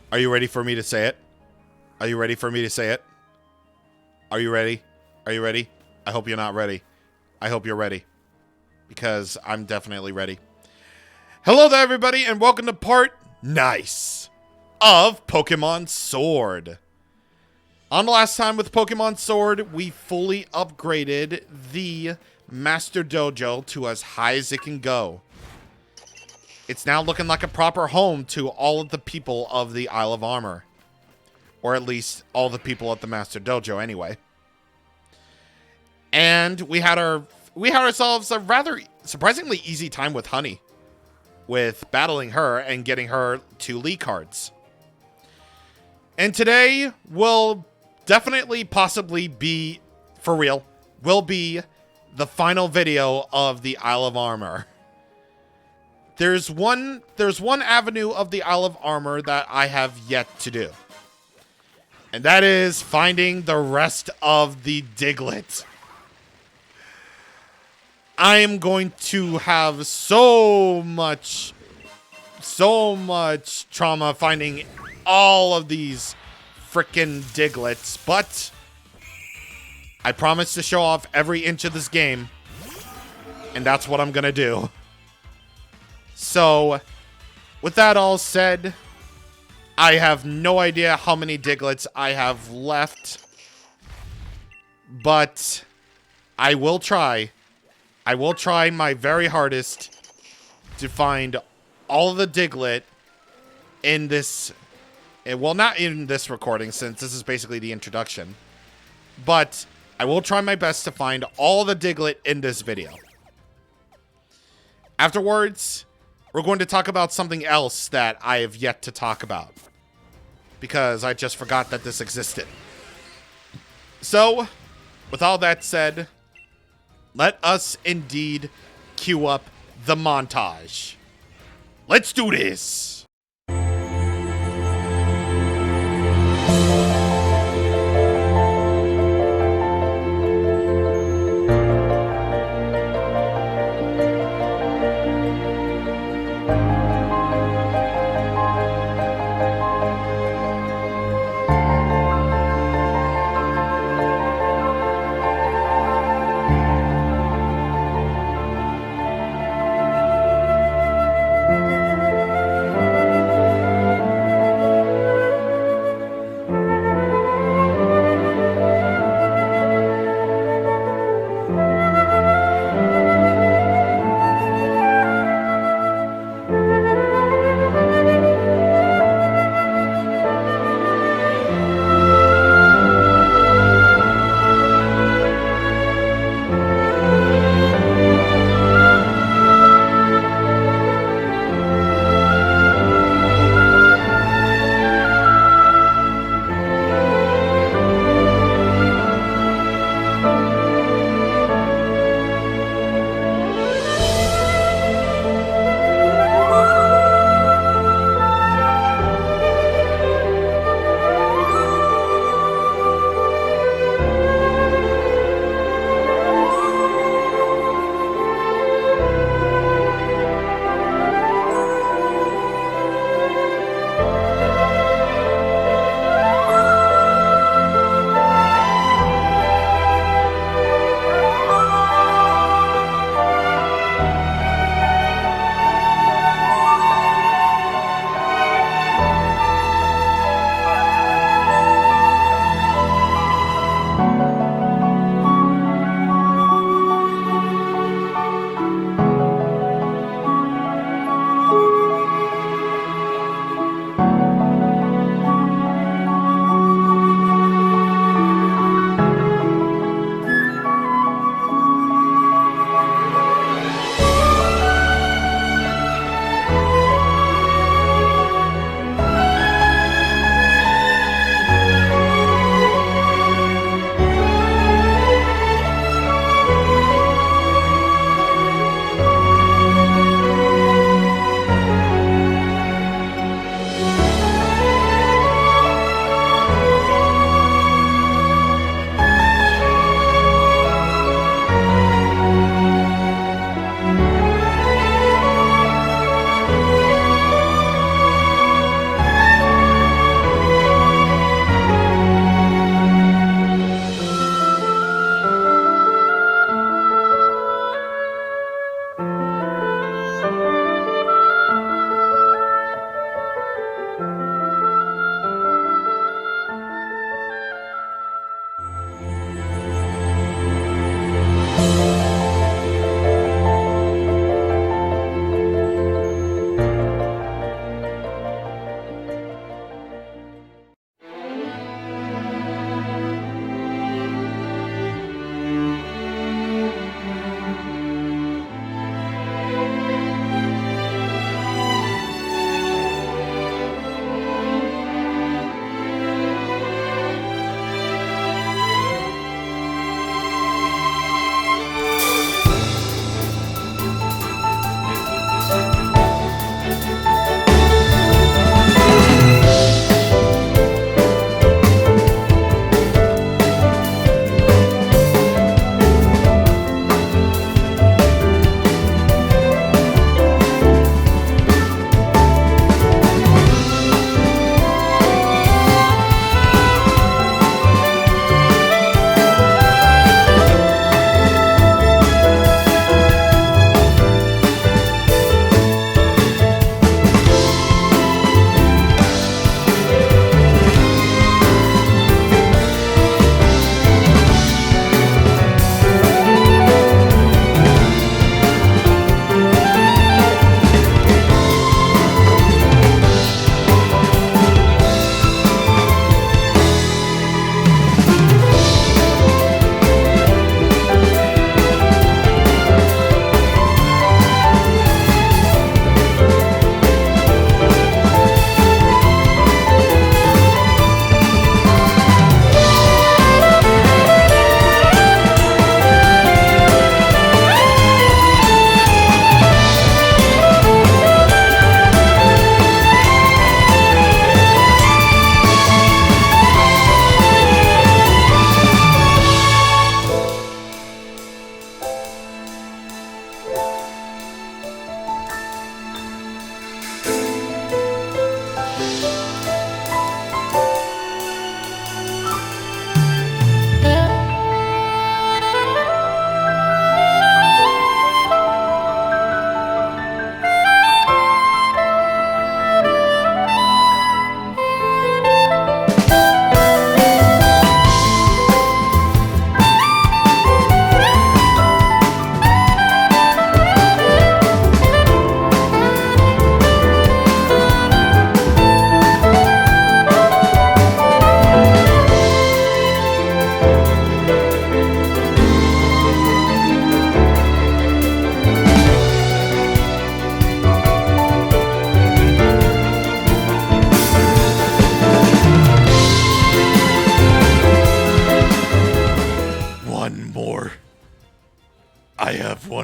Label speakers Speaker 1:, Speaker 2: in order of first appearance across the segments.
Speaker 1: Are you ready for me to say it? Are you ready for me to say it? Are you ready? Are you ready? I hope you're not ready. I hope you're ready. Because I'm definitely ready. Hello there, everybody, and welcome to part nice of Pokemon Sword. On the last time with Pokemon Sword, we fully upgraded the Master Dojo to as high as it can go. It's now looking like a proper home to all of the people of the Isle of Armor. Or at least all the people at the Master Dojo anyway. And we had ourselves a rather surprisingly easy time with Honey. With battling her and getting her 2 Lee cards. And today will definitely possibly be, for real, will be the final video of the Isle of Armor. There's one avenue of the Isle of Armor that I have yet to do. And that is finding the rest of the Diglett. I am going to have so much trauma finding all of these frickin' Digletts, but I promise to show off every inch of this game, and that's what I'm gonna do. So, with that all said, I have no idea how many Digletts I have left, but I will try. I will try my very hardest to find all of the Diglett in this, well, not in this recording since this is basically the introduction, but I will try my best to find all the Diglett in this video. Afterwards, we're going to talk about something else that I have yet to talk about, because I just forgot that this existed. So, with all that said, let us indeed cue up the montage. Let's do this!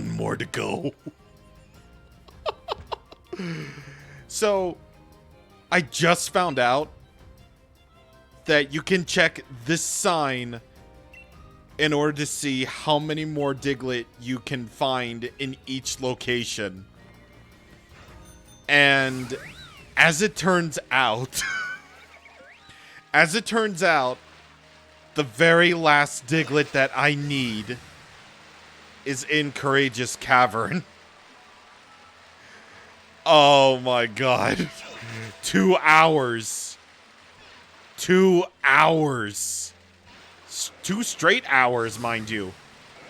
Speaker 1: one more to go. So, I just found out that you can check this sign in order to see how many more Diglett you can find in each location. And as it turns out, the very last Diglett that I need is in Courageous Cavern. Oh my god. 2 hours. 2 hours. 2 straight hours, mind you.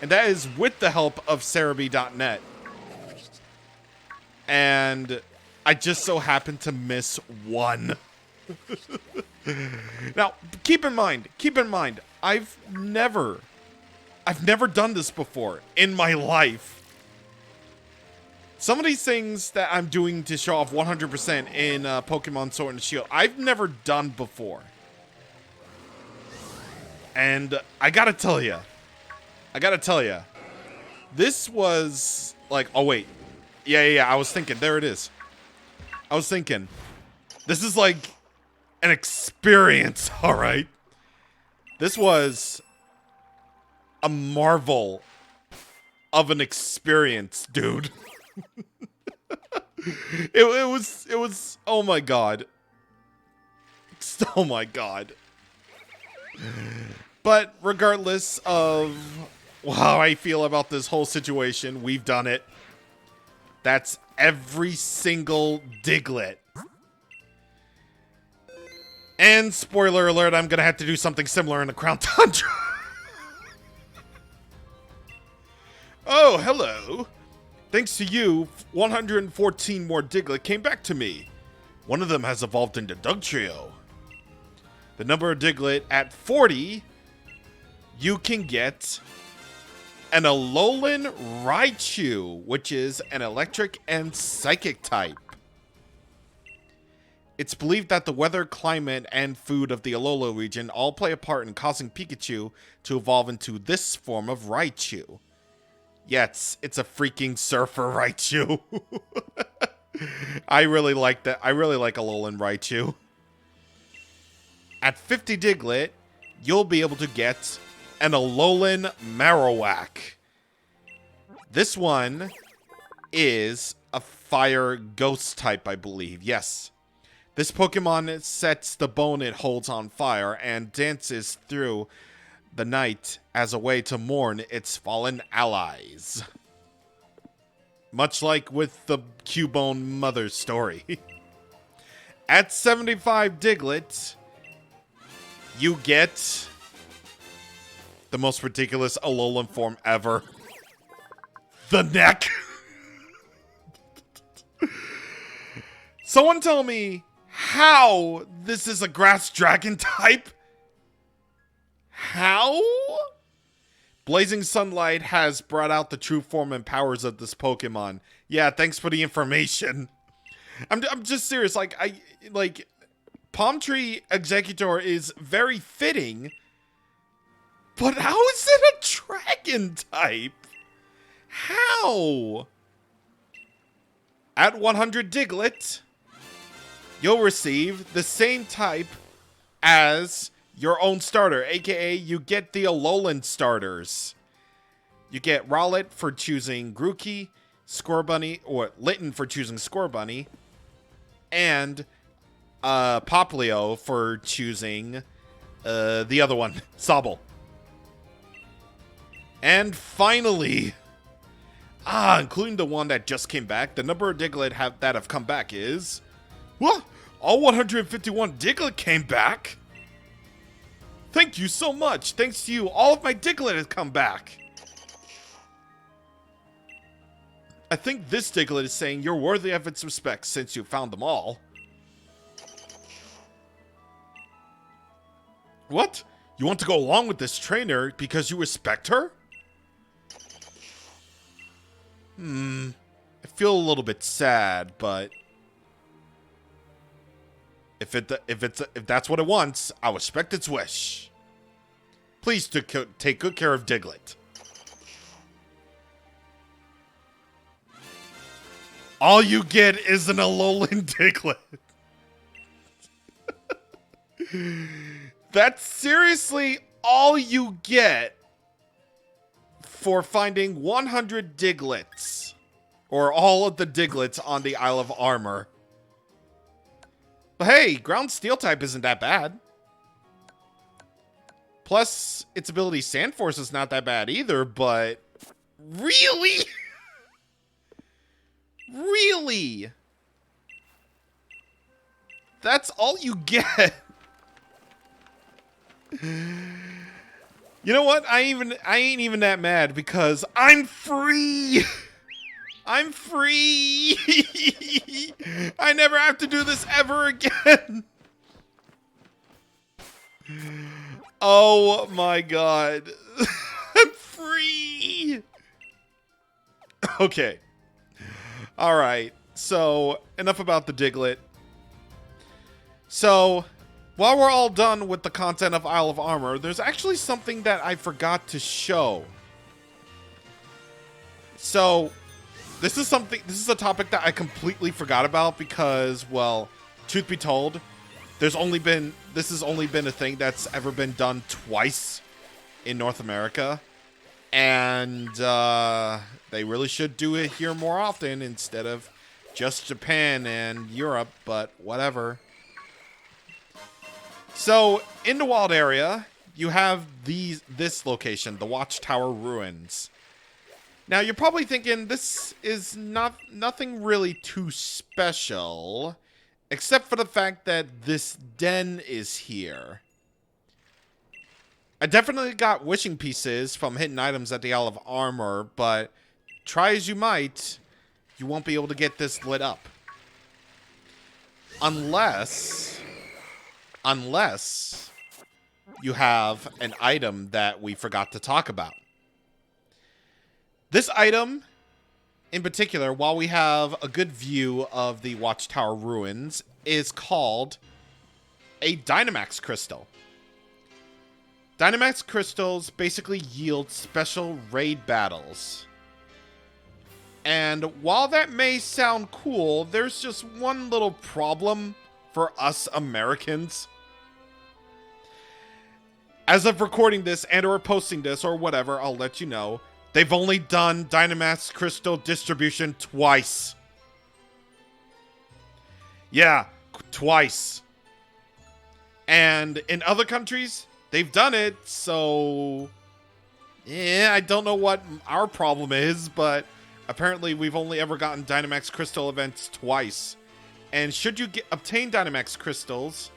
Speaker 1: And that is with the help of Cerebi.net. And I just so happened to miss one. Now, keep in mind, I've never done this before in my life. Some of these things that I'm doing to show off 100% in Pokemon Sword and Shield, I've never done before. And I gotta tell ya, this was like, oh wait, yeah, I was thinking, there it is. I was thinking, this is like an experience, all right? This was a marvel of an experience, dude. It was, oh my god. Oh my god. But regardless of how I feel about this whole situation, we've done it. That's every single Diglett. And spoiler alert, I'm gonna have to do something similar in the Crown Tundra. Oh, hello. Thanks to you, 114 more Diglett came back to me. One of them has evolved into Dugtrio. The number of Diglett at 40, you can get an Alolan Raichu, which is an electric and psychic type. It's believed that the weather, climate, and food of the Alola region all play a part in causing Pikachu to evolve into this form of Raichu. Yes, it's a freaking surfer Raichu. I really like that. I really like Alolan Raichu. At 50 Diglett, you'll be able to get an Alolan Marowak. This one is a fire ghost type, I believe. Yes. This Pokemon sets the bone it holds on fire and dances through the night as a way to mourn its fallen allies. Much like with the Cubone mother story. At 75 Diglett, you get the most ridiculous Alolan form ever. The neck. Someone tell me how this is a grass dragon type? How? Blazing Sunlight has brought out the true form and powers of this Pokemon. Yeah, thanks for the information. I'm just serious. Like Palm Tree Executor is very fitting, but how is it a dragon type? How? At 100 Diglett, you'll receive the same type as your own starter, aka you get the Alolan starters. You get Rowlet for choosing Grookey, Scorbunny, or Litten for choosing Scorbunny, and Poplio for choosing the other one, Sobble. And finally, including the one that just came back, the number of Diglett that have come back is... What? All 151 Diglett came back? Thank you so much. Thanks to you, all of my Diglett has come back. I think this Diglett is saying you're worthy of its respect since you found them all. What? You want to go along with this trainer because you respect her? I feel a little bit sad, but if that's what it wants, I'll respect its wish. Please take good care of Diglett. All you get is an Alolan Diglett. That's seriously all you get for finding 100 Diglets. Or all of the Diglets on the Isle of Armor. But hey, ground steel type isn't that bad. Plus, its ability Sand Force is not that bad either, but... Really? Really? That's all you get? You know what? I ain't even that mad because I'm free! I'm free! I never have to do this ever again! Oh my god. I'm free! Okay. Alright, so enough about the Diglett. So, while we're all done with the content of Isle of Armor, there's actually something that I forgot to show. So, this is a topic that I completely forgot about because, well, truth be told, this has only been a thing that's ever been done twice in North America. And they really should do it here more often instead of just Japan and Europe, but whatever. So, in the wild area, you have this location, the Watchtower Ruins. Now, you're probably thinking this is nothing really too special, except for the fact that this den is here. I definitely got wishing pieces from hidden items at the Isle of Armor, but try as you might, you won't be able to get this lit up. Unless you have an item that we forgot to talk about. This item, in particular, while we have a good view of the Watchtower Ruins, is called a Dynamax Crystal. Dynamax Crystals basically yield special raid battles. And while that may sound cool, there's just one little problem for us Americans. As of recording this and or posting this or whatever, I'll let you know, they've only done Dynamax Crystal distribution twice. Yeah, twice. And in other countries, they've done it, so... yeah, I don't know what our problem is, but apparently we've only ever gotten Dynamax Crystal events twice. And should you obtain Dynamax Crystals,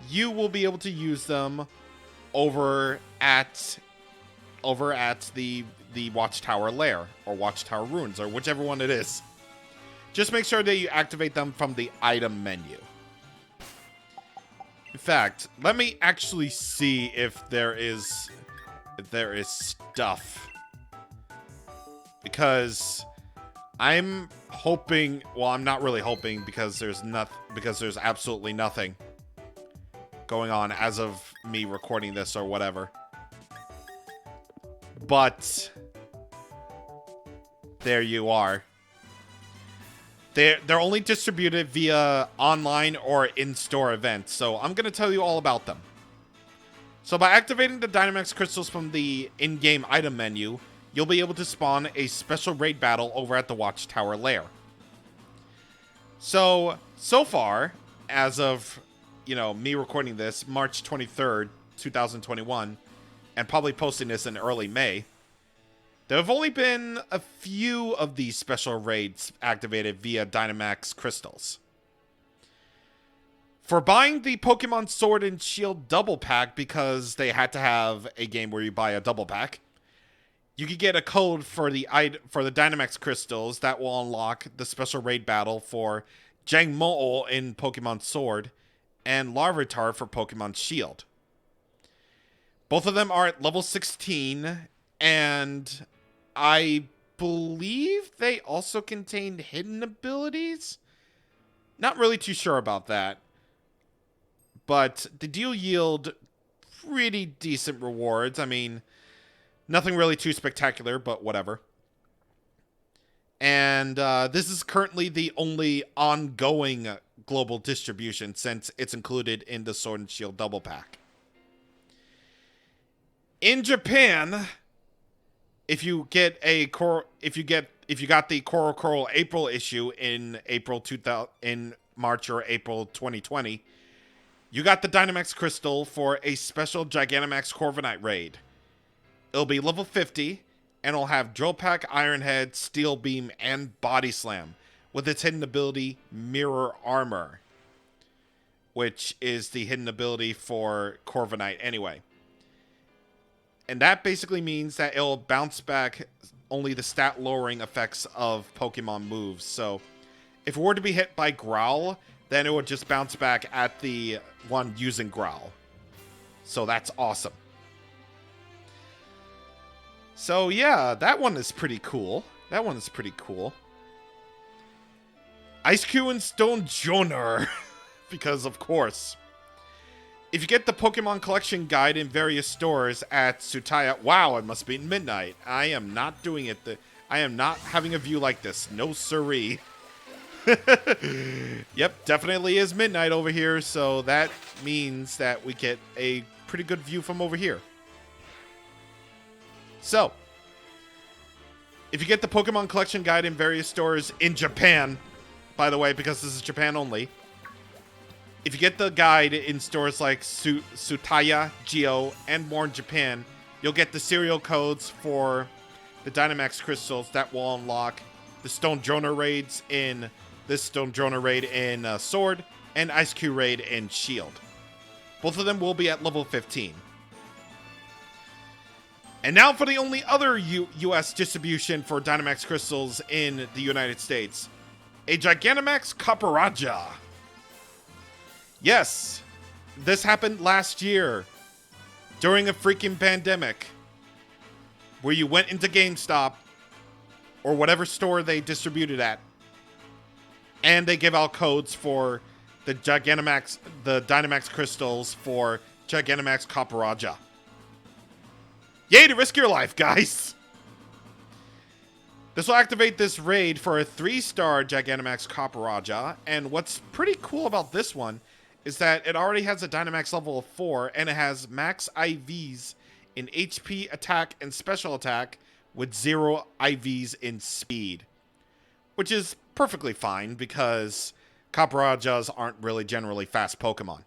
Speaker 1: you will be able to use them over at the Watchtower Lair, or Watchtower Ruins, or whichever one it is. Just make sure that you activate them from the item menu. In fact, let me actually see if there is stuff. Because I'm hoping, well, I'm not really hoping because there's absolutely nothing going on as of me recording this or whatever. But there you are. They're only distributed via online or in-store events, so I'm going to tell you all about them. So by activating the Dynamax Crystals from the in-game item menu, you'll be able to spawn a special raid battle over at the Watchtower Lair. So far, as of, me recording this, March 23rd, 2021, and probably posting this in early May, there have only been a few of these special raids activated via Dynamax Crystals. For buying the Pokemon Sword and Shield double pack, because they had to have a game where you buy a double pack, you could get a code for the Dynamax Crystals that will unlock the special raid battle for Jangmo-o in Pokemon Sword and Larvitar for Pokemon Shield. Both of them are at level 16, and I believe they also contain hidden abilities? Not really too sure about that. But they do yield pretty decent rewards. I mean, nothing really too spectacular, but whatever. And this is currently the only ongoing global distribution since it's included in the Sword and Shield double pack. In Japan, if you got the Coral April issue in March or April 2020, you got the Dynamax Crystal for a special Gigantamax Corviknight raid. It'll be level 50, and it'll have Drill Pack, Iron Head, Steel Beam, and Body Slam, with its hidden ability, Mirror Armor, which is the hidden ability for Corviknight anyway. And that basically means that it'll bounce back only the stat lowering effects of Pokemon moves. So if it were to be hit by Growl, then it would just bounce back at the one using Growl. So that's awesome. So yeah, that one is pretty cool. Ice Cube and Stone Joner. Because of course. If you get the Pokemon Collection Guide in various stores at Tsutaya... Wow, it must be midnight. I am not doing it. I am not having a view like this. No siree. Yep, definitely is midnight over here, so that means that we get a pretty good view from over here. So, if you get the Pokemon Collection Guide in various stores in Japan, by the way, because this is Japan only, if you get the guide in stores like Tsutaya, Geo, and more in Japan, you'll get the serial codes for the Dynamax Crystals that will unlock the Stone Joner raids in this Stone Joner raid in Sword and Ice Cube raid in Shield. Both of them will be at level 15. And now for the only other US distribution for Dynamax Crystals in the United States. A Gigantamax Copperajah. Yes, this happened last year during a freaking pandemic where you went into GameStop or whatever store they distributed at and they give out codes for the Dynamax Crystals for Gigantamax Copperajah. Yay to risk your life, guys! This will activate this raid for a 3-star Gigantamax Copperajah, and what's pretty cool about this one is that it already has a Dynamax level of 4, and it has max IVs in HP, attack, and special attack, with 0 IVs in speed. Which is perfectly fine, because Copperajahs aren't really generally fast Pokemon.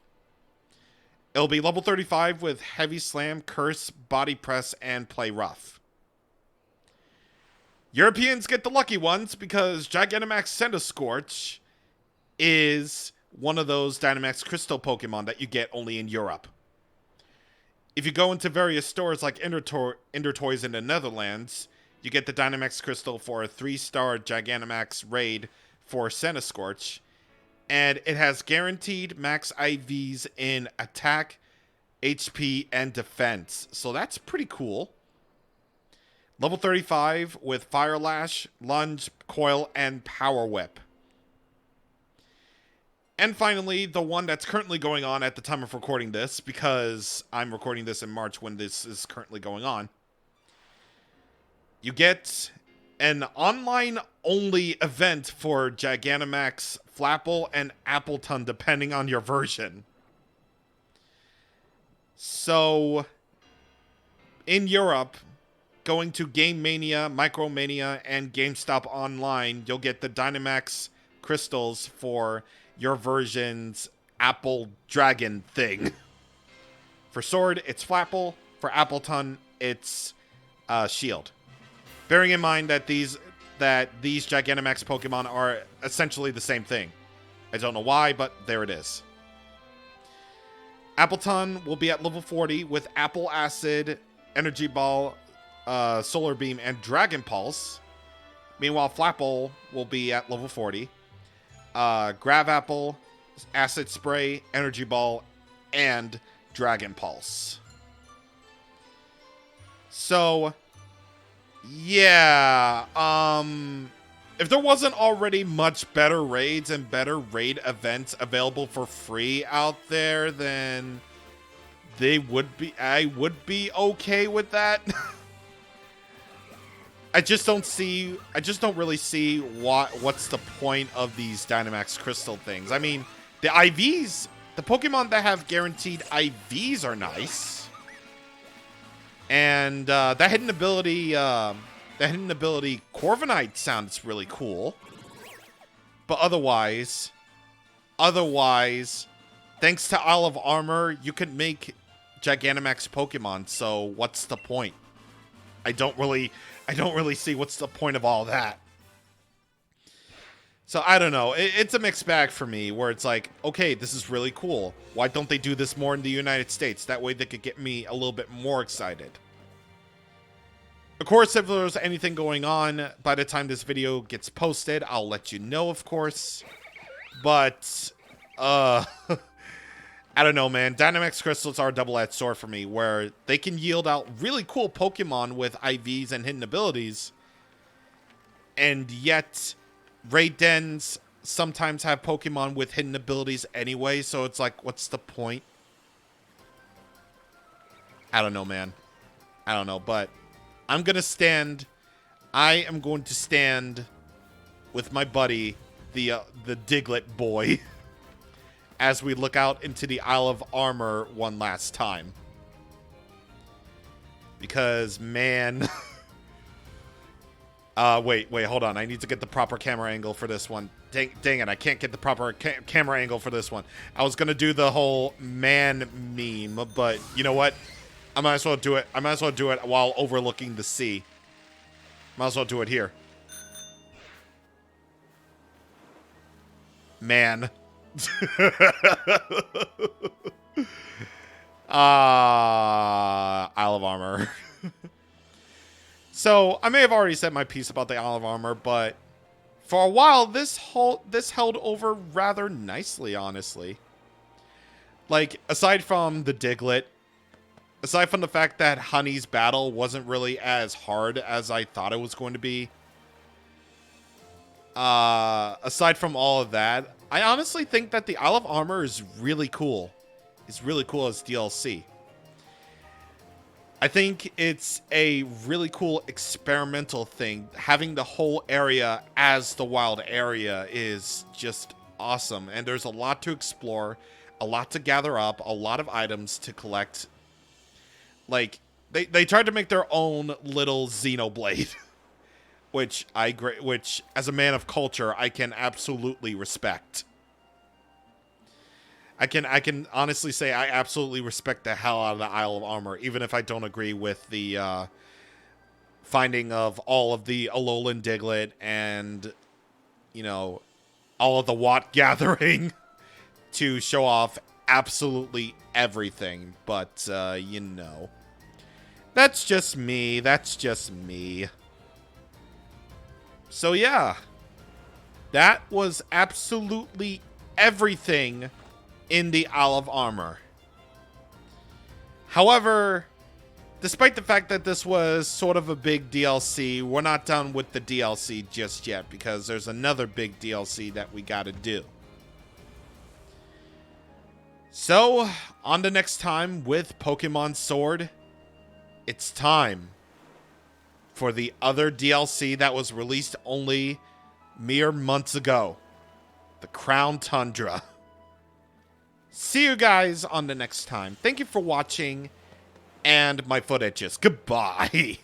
Speaker 1: It'll be level 35 with Heavy Slam, Curse, Body Press, and Play Rough. Europeans get the lucky ones, because Gigantamax Centiskorch is one of those Dynamax Crystal Pokemon that you get only in Europe. If you go into various stores like Intertoys in the Netherlands, you get the Dynamax Crystal for a 3-star Gigantamax raid for Centiskorch, and it has guaranteed max IVs in attack, HP, and defense. So that's pretty cool. Level 35 with Fire Lash, Lunge, Coil, and Power Whip. And finally, the one that's currently going on at the time of recording this, because I'm recording this in March when this is currently going on. You get an online-only event for Gigantamax, Flapple, and Appleton, depending on your version. So, in Europe, going to Game Mania, Micromania, and GameStop Online, you'll get the Dynamax Crystals for your version's Apple Dragon thing. For Sword, it's Flapple. For Appleton, it's Shield. Bearing in mind that these Gigantamax Pokemon are essentially the same thing. I don't know why, but there it is. Appleton will be at level 40 with Apple Acid, Energy Ball, Solar Beam, and Dragon Pulse. Meanwhile, Flapple will be at level 40. Grav Apple, Acid Spray, Energy Ball, and Dragon Pulse. So, yeah, if there wasn't already much better raids and better raid events available for free out there, then I would be okay with that. I just don't really see what's the point of these Dynamax Crystal things. I mean, the IVs, the Pokemon that have guaranteed IVs are nice. And that hidden ability Corviknight sounds really cool. But otherwise, thanks to Isle of Armor, you could make Gigantamax Pokemon, so what's the point? I don't really see what's the point of all that. So I don't know. It's a mixed bag for me, where it's like, okay, this is really cool. Why don't they do this more in the United States? That way they could get me a little bit more excited. Of course, if there's anything going on by the time this video gets posted, I'll let you know, of course. But, I don't know, man. Dynamax Crystals are a double-edged sword for me, where they can yield out really cool Pokemon with IVs and hidden abilities. And yet, Raid Dens sometimes have Pokemon with hidden abilities anyway, so it's like, what's the point? I don't know, man. I don't know, but I am going to stand with my buddy, the Diglett boy, as we look out into the Isle of Armor one last time. Because, man... wait, hold on. I need to get the proper camera angle for this one. Dang it, I can't get the proper camera angle for this one. I was going to do the whole man meme, but you know what? I might as well do it. I might as well do it while overlooking the sea. Might as well do it here. Man. Isle of Armor. So, I may have already said my piece about the Isle of Armor, but for a while, this held over rather nicely, honestly. Like, aside from the Diglett, aside from the fact that Honey's battle wasn't really as hard as I thought it was going to be, aside from all of that, I honestly think that the Isle of Armor is really cool. It's really cool as DLC. I think it's a really cool experimental thing. Having the whole area as the wild area is just awesome. And there's a lot to explore, a lot to gather up, a lot of items to collect. Like, they tried to make their own little Xenoblade, which as a man of culture, I can absolutely respect. I can honestly say I absolutely respect the hell out of the Isle of Armor, even if I don't agree with the finding of all of the Alolan Diglett and, you know, all of the Watt gathering to show off absolutely everything. But, you know, that's just me. That's just me. So, yeah, that was absolutely everything in the Isle of Armor. However, despite the fact that this was sort of a big DLC, we're not done with the DLC just yet, because there's another big DLC that we gotta do. So, on to next time with Pokemon Sword, it's time for the other DLC that was released only mere months ago, the Crown Tundra. See you guys on the next time. Thank you for watching, and my foot itches. Goodbye.